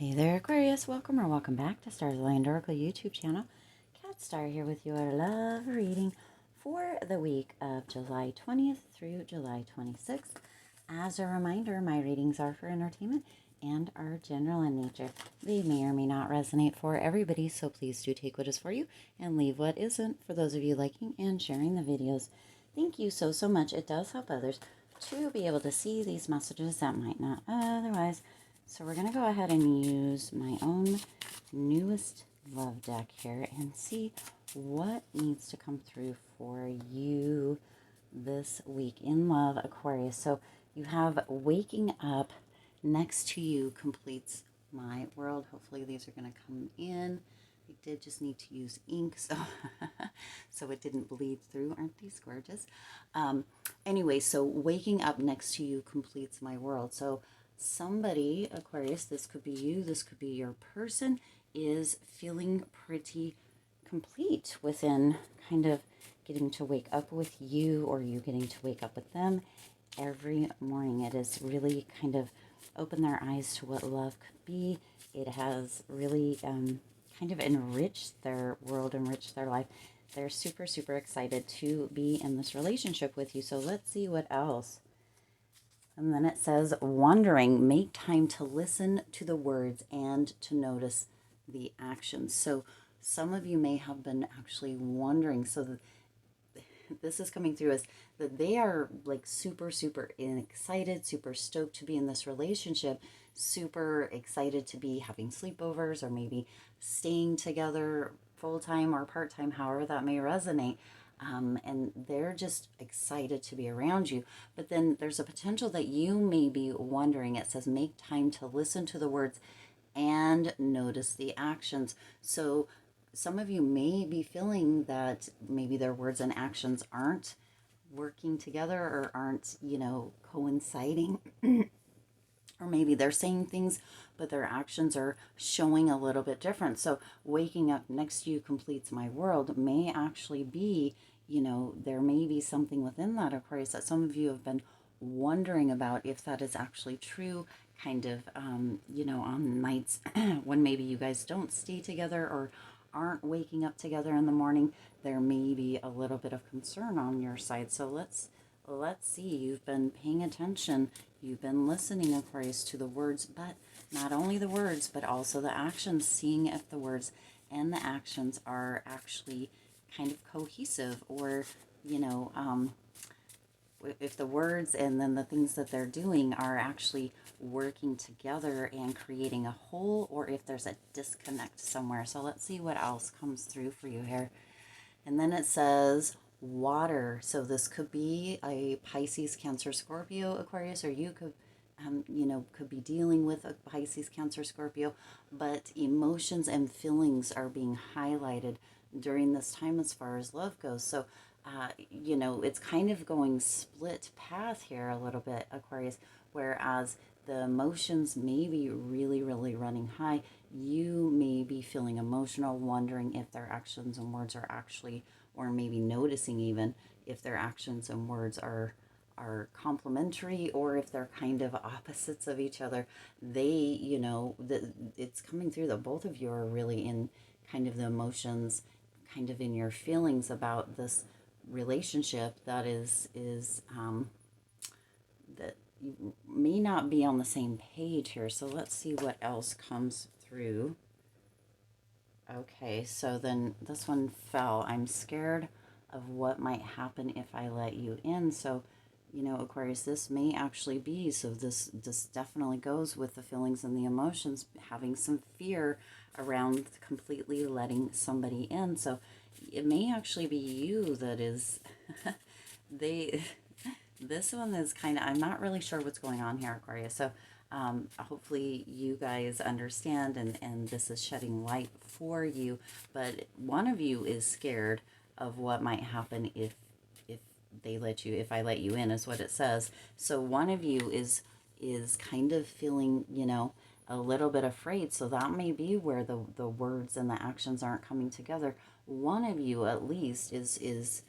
Hey there, Aquarius. Welcome or welcome back to Stars Aligned Oracle YouTube channel. Cat Star here with your love reading for the week of July 20th through July 26th. As a reminder, my readings are for entertainment and are general in nature. They may or may not resonate for everybody, so please do take what is for you and leave what isn't for those of you liking and sharing the videos. Thank you so much. It does help others to be able to see these messages that might not otherwise. So we're going to go ahead and use my own newest love deck here and see what needs to come through for you this week in love, Aquarius. So you have waking up next to you completes my world. Hopefully these are going to come in. I did just need to use ink, so so it didn't bleed through. Aren't these gorgeous? Anyway, so waking up next to you completes my world. So somebody, Aquarius, this could be you, this could be your person, is feeling pretty complete within kind of getting to wake up with you, or you getting to wake up with them every morning. It has really kind of opened their eyes to what love could be. It has really kind of enriched their world, enriched their life. They're super excited to be in this relationship with you. So let's see what else. And then it says, wandering, make time to listen to the words and to notice the actions. So some of you may have been actually wondering. So this is coming through as that they are like super excited, super stoked to be in this relationship, super excited to be having sleepovers or maybe staying together full-time or part-time, however that may resonate. And they're just excited to be around you. But then there's a potential that you may be wondering. It says, make time to listen to the words and notice the actions. So some of you may be feeling that maybe their words and actions aren't working together or aren't, coinciding. Or maybe they're saying things, but their actions are showing a little bit different. So waking up next to you completes my world may actually be, there may be something within that, Aquarius, that some of you have been wondering about if that is actually true, kind of, on nights when maybe you guys don't stay together or aren't waking up together in the morning. There may be a little bit of concern on your side. So let's see. You've been paying attention. You've been listening, Aquarius, to the words, but not only the words, but also the actions, seeing if the words and the actions are actually kind of cohesive, or, if the words and then the things that they're doing are actually working together and creating a whole, or if there's a disconnect somewhere. So let's see what else comes through for you here. And then it says water. So this could be a Pisces, Cancer, Scorpio, Aquarius, or you could, could be dealing with a Pisces, Cancer, Scorpio, but emotions and feelings are being highlighted during this time as far as love goes. So, it's kind of going split path here a little bit, Aquarius, whereas the emotions may be really running high. You may be feeling emotional, wondering if their actions and words are actually, or maybe noticing even if their actions and words are complementary, or if they're kind of opposites of each other. They, it's coming through that both of you are really in kind of the emotions, kind of in your feelings about this relationship that is that you may not be on the same page here. So let's see what else comes through. Okay, so then this one fell. I'm scared of what might happen if I let you in. So, Aquarius, this may actually be, so this definitely goes with the feelings and the emotions, having some fear around completely letting somebody in. So it may actually be you that is this one is kind of, I'm not really sure what's going on here, Aquarius. So hopefully you guys understand, and this is shedding light for you. But one of you is scared of what might happen if I let you in, is what it says. So one of you is kind of feeling, a little bit afraid. So that may be where the words and the actions aren't coming together. One of you at least is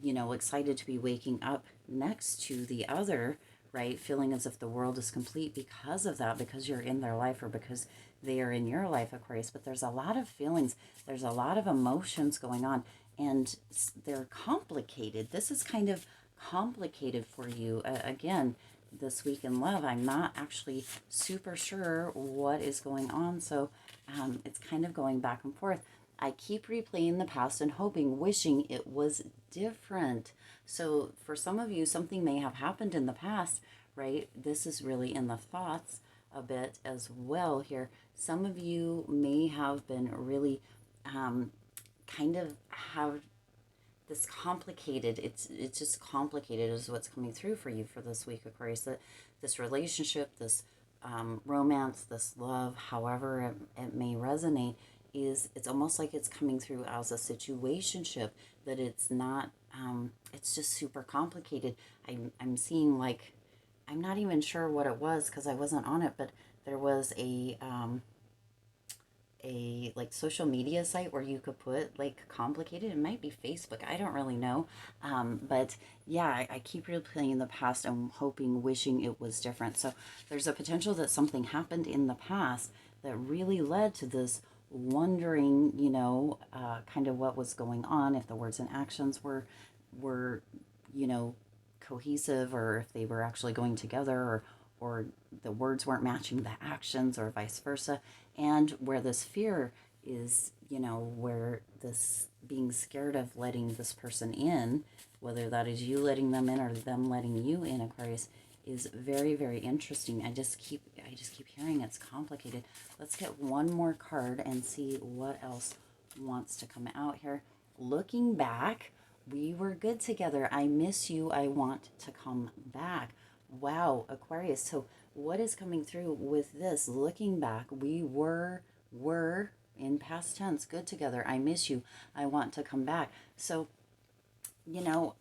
excited to be waking up next to the other, right? Feeling as if the world is complete because of that, because you're in their life or because they are in your life, Aquarius. But there's a lot of feelings, there's a lot of emotions going on, and they're complicated. This is kind of complicated for you. Again, this week in love, I'm not actually super sure what is going on. So it's kind of going back and forth. I keep replaying the past and hoping, wishing it was different. So for some of you, something may have happened in the past, right? This is really in the thoughts a bit as well here. Some of you may have been really kind of have this complicated, it's just complicated is what's coming through for you for this week, Aquarius. That this relationship, this romance, this love, however it may resonate, is it's almost like it's coming through as a situationship, that it's not, it's just super complicated. I'm seeing, like, I'm not even sure what it was because I wasn't on it, but there was a like social media site where you could put like complicated, it might be Facebook, I don't really know, but yeah, I keep replaying the past and hoping, wishing it was different. So there's a potential that something happened in the past that really led to this wondering, you know, kind of what was going on, if the words and actions were you know, cohesive, or if they were actually going together, or the words weren't matching the actions, or vice versa. And where this fear is, you know, where this being scared of letting this person in, whether that is you letting them in or them letting you in, Aquarius, is very, very interesting. I just keep hearing it's complicated. Let's get one more card and see what else wants to come out here. Looking back, we were good together. I miss you. I want to come back. Wow, Aquarius. So what is coming through with this? Looking back, we were in past tense, good together. I miss you. I want to come back. So, you know,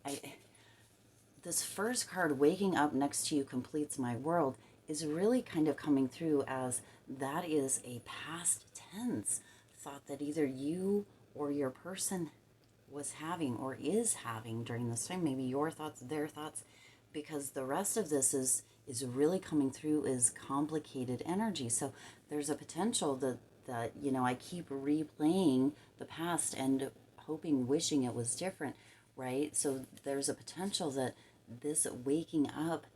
this first card, waking up next to you completes my world, is really kind of coming through as that is a past tense thought that either you or your person was having or is having during this time. Maybe your thoughts, their thoughts, because the rest of this is really coming through is complicated energy. So there's a potential that you know, I keep replaying the past and hoping, wishing it was different, right? So there's a potential that this waking up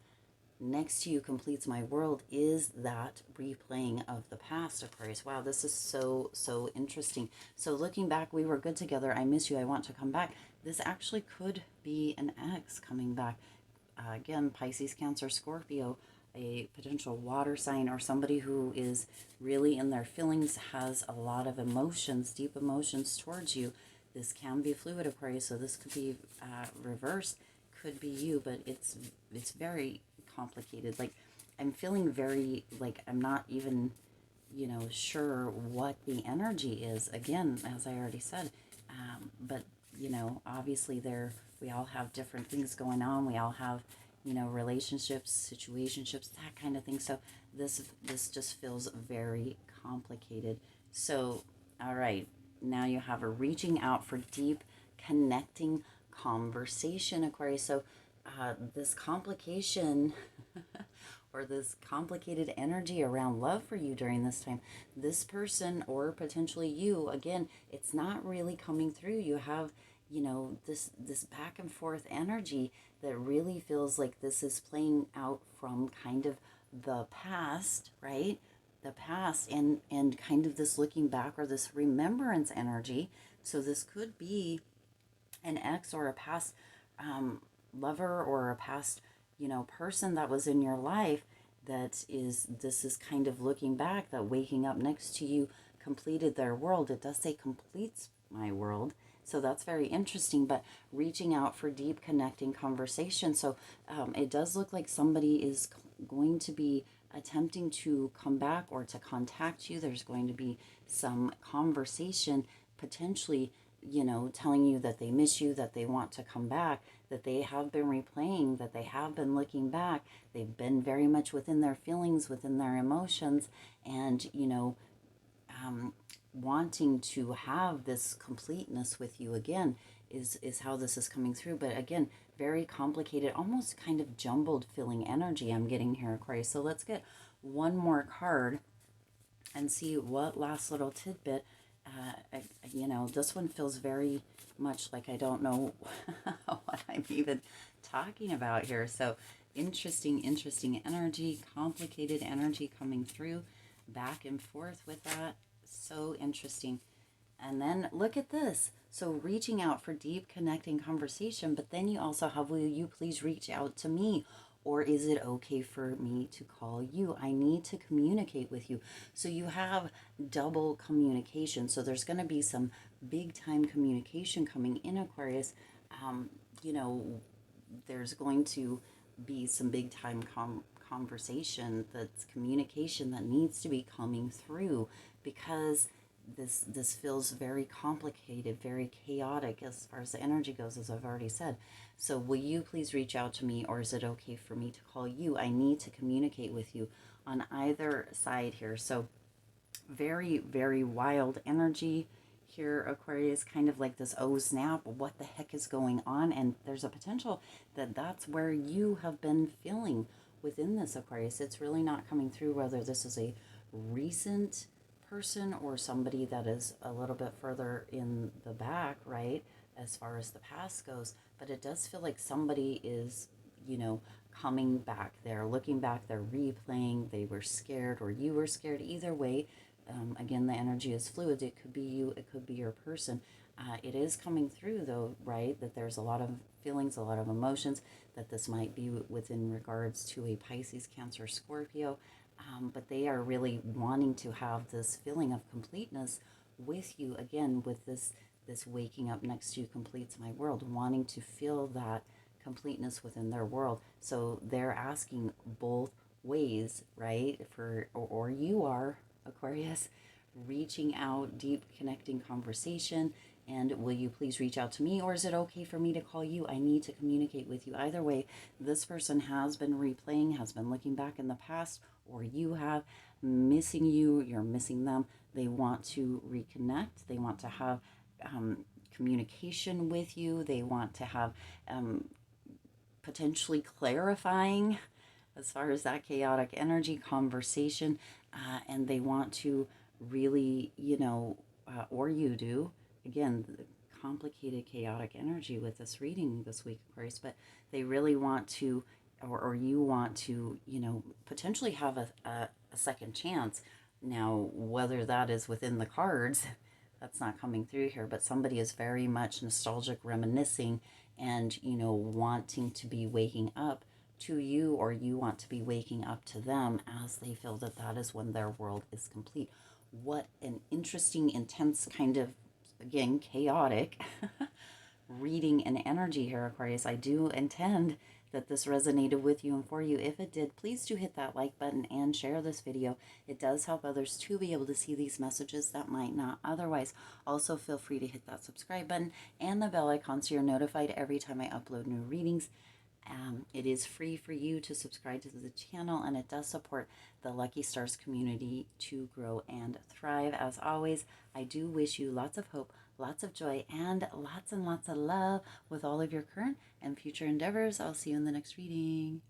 next to you completes my world is that replaying of the past, Aquarius. Wow, this is so interesting. So looking back, we were good together. I miss you. I want to come back. This actually could be an ex coming back. Again, Pisces, Cancer, Scorpio, a potential water sign, or somebody who is really in their feelings, has a lot of emotions, deep emotions towards you. This can be fluid, Aquarius, so this could be reversed, could be you, but it's very complicated. Like, I'm feeling very, like, I'm not even, you know, sure what the energy is. Again, as I already said, but you know, obviously we all have different things going on. We all have, you know, relationships, situationships, that kind of thing. So this just feels very complicated. So, all right, now you have a reaching out for deep, connecting conversation, Aquarius. So this complication or this complicated energy around love for you during this time, this person or potentially you, again, it's not really coming through. You have, you know, this back and forth energy that really feels like this is playing out from kind of the past, right? The past, and kind of this looking back or this remembrance energy. So this could be an ex or a past lover or a past, you know, person that was in your life, this is kind of looking back, that waking up next to you completed their world. It does say completes my world. So that's very interesting, but reaching out for deep connecting conversation. So it does look like somebody is going to be attempting to come back or to contact you. There's going to be some conversation, potentially, you know, telling you that they miss you, that they want to come back, that they have been replaying, that they have been looking back. They've been very much within their feelings, within their emotions, and, you know, wanting to have this completeness with you again is how this is coming through. But again, very complicated, almost kind of jumbled feeling energy I'm getting here, Aquarius. So let's get one more card and see what last little tidbit. You know, this one feels very much like I don't know what I'm even talking about here. So interesting energy, complicated energy coming through, back and forth with that. So interesting. And then look at this. So reaching out for deep connecting conversation, but then you also have, will you please reach out to me? Or is it okay for me to call you? I need to communicate with you. So you have double communication. So there's going to be some big time communication coming in, Aquarius. You know, there's going to be some big time conversation, that's communication that needs to be coming through, because this feels very complicated, very chaotic as far as the energy goes, as I've already said. So will you please reach out to me, or is it okay for me to call you? I need to communicate with you on either side here. So very wild energy here, Aquarius, kind of like this, oh snap, what the heck is going on? And there's a potential that that's where you have been feeling within this, Aquarius. It's really not coming through whether this is a recent person or somebody that is a little bit further in the back, right, as far as the past goes. But it does feel like somebody is, you know, coming back there, looking back, they're replaying, they were scared or you were scared. Either way, again, the energy is fluid. It could be you, it could be your person. It is coming through, though, right, that there's a lot of feelings, a lot of emotions, that this might be within regards to a Pisces, Cancer, Scorpio. But they are really wanting to have this feeling of completeness with you, again, with this waking up next to you completes my world, wanting to feel that completeness within their world. So they're asking both ways, right? Or you are, Aquarius, reaching out, deep connecting conversation. And will you please reach out to me, or is it okay for me to call you? I need to communicate with you. Either way, this person has been replaying, has been looking back in the past, or you have, missing you, you're missing them. They want to reconnect. They want to have communication with you. They want to have potentially clarifying as far as that chaotic energy conversation, and they want to really, you know, or you do, again, the complicated chaotic energy with this reading this week, Aquarius, but they really want to, or you want to, you know, potentially have a second chance. Now, whether that is within the cards, that's not coming through here, but somebody is very much nostalgic, reminiscing, and, you know, wanting to be waking up to you, or you want to be waking up to them, as they feel that that is when their world is complete. What an interesting, intense, kind of, again, chaotic reading and energy here, Aquarius. I do intend that this resonated with you and for you. If it did, please do hit that like button and share this video. It does help others to be able to see these messages that might not otherwise. Also, feel free to hit that subscribe button and the bell icon so you're notified every time I upload new readings. It is free for you to subscribe to the channel, and it does support the Lucky Stars community to grow and thrive. As always, I do wish you lots of hope, lots of joy, and lots of love with all of your current and future endeavors. I'll see you in the next reading.